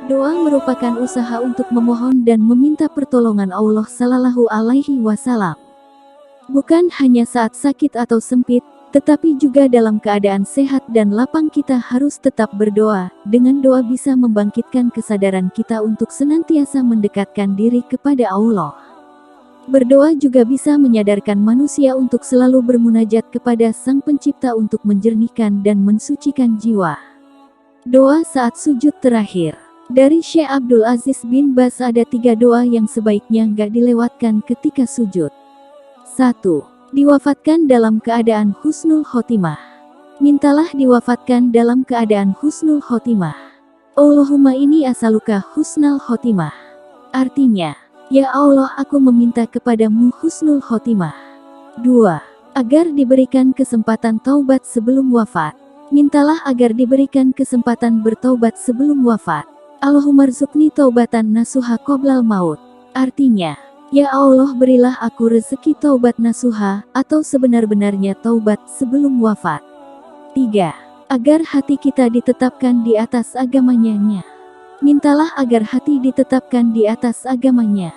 Doa merupakan usaha untuk memohon dan meminta pertolongan Allah Shallallahu Alaihi Wasallam. Bukan hanya saat sakit atau sempit, tetapi juga dalam keadaan sehat dan lapang kita harus tetap berdoa. Dengan doa bisa membangkitkan kesadaran kita untuk senantiasa mendekatkan diri kepada Allah. Berdoa juga bisa menyadarkan manusia untuk selalu bermunajat kepada Sang Pencipta untuk menjernihkan dan mensucikan jiwa. Doa saat sujud terakhir. Dari Syekh Abdul Aziz bin Baz ada 3 doa yang sebaiknya nggak dilewatkan ketika sujud. 1. Diwafatkan dalam keadaan husnul khotimah. Mintalah diwafatkan dalam keadaan husnul khotimah. Allahumma inni as'aluka husnal khotimah. Artinya, ya Allah, aku meminta kepadamu husnul khotimah. 2. Agar diberikan kesempatan taubat sebelum wafat. Mintalah agar diberikan kesempatan bertaubat sebelum wafat. Allahummarzuqni taubatan nasuha qoblal maut. Artinya, ya Allah, berilah aku rezeki taubat nasuha, atau sebenar-benarnya taubat sebelum wafat. 3. Agar hati kita ditetapkan di atas agamanya. Mintalah agar hati ditetapkan di atas agamanya.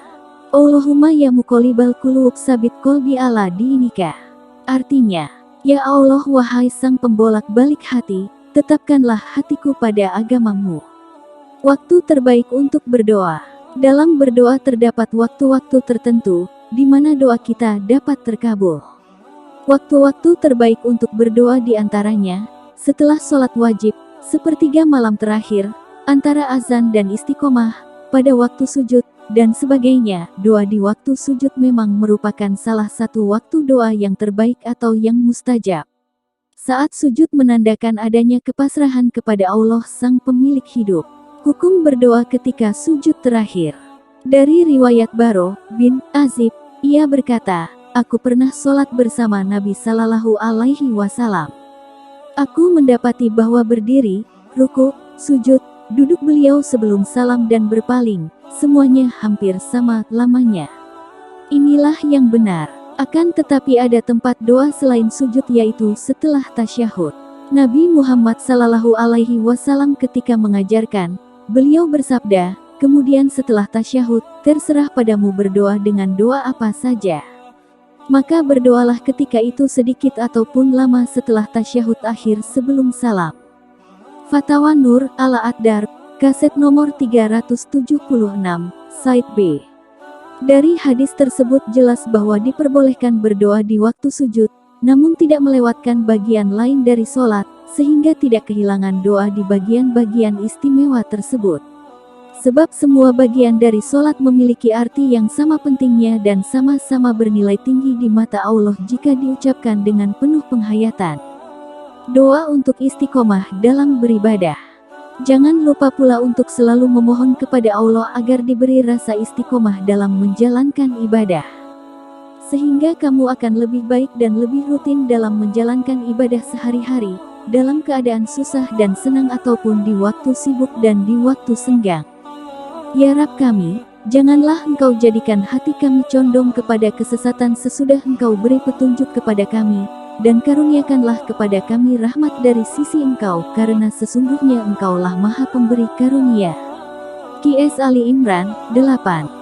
Allahumma ya muqallibal qulub sabit qalbi ala dinika. Artinya, ya Allah, wahai sang pembolak-balik hati, tetapkanlah hatiku pada agamamu. Waktu terbaik untuk berdoa. Dalam berdoa terdapat waktu-waktu tertentu, di mana doa kita dapat terkabul. Waktu-waktu terbaik untuk berdoa diantaranya, setelah sholat wajib, sepertiga malam terakhir, antara azan dan istiqomah, pada waktu sujud, dan sebagainya. Doa di waktu sujud memang merupakan salah satu waktu doa yang terbaik atau yang mustajab. Saat sujud menandakan adanya kepasrahan kepada Allah Sang Pemilik hidup. Hukum berdoa ketika sujud terakhir. Dari riwayat Baro bin Azib, ia berkata, aku pernah sholat bersama Nabi Sallallahu Alaihi Wasallam. Aku mendapati bahwa berdiri, ruku, sujud, duduk beliau sebelum salam dan berpaling, semuanya hampir sama lamanya. Inilah yang benar. Akan tetapi ada tempat doa selain sujud, yaitu setelah tasyahud. Nabi Muhammad Sallallahu Alaihi Wasallam ketika mengajarkan, beliau bersabda, kemudian setelah tasyahud, terserah padamu berdoa dengan doa apa saja. Maka berdoalah ketika itu sedikit ataupun lama setelah tasyahud akhir sebelum salam. Fatawa Nur Al-Adar, kaset nomor 376, Side B. Dari hadis tersebut jelas bahwa diperbolehkan berdoa di waktu sujud, namun tidak melewatkan bagian lain dari sholat, sehingga tidak kehilangan doa di bagian-bagian istimewa tersebut. Sebab semua bagian dari sholat memiliki arti yang sama pentingnya dan sama-sama bernilai tinggi di mata Allah jika diucapkan dengan penuh penghayatan. Doa untuk istiqomah dalam beribadah. Jangan lupa pula untuk selalu memohon kepada Allah agar diberi rasa istiqomah dalam menjalankan ibadah. Sehingga kamu akan lebih baik dan lebih rutin dalam menjalankan ibadah sehari-hari, dalam keadaan susah dan senang ataupun di waktu sibuk dan di waktu senggang. Ya Rabb kami, janganlah Engkau jadikan hati kami condong kepada kesesatan sesudah Engkau beri petunjuk kepada kami, dan karuniakanlah kepada kami rahmat dari sisi Engkau, karena sesungguhnya Engkaulah Maha Pemberi karunia. Qs Ali Imran 8.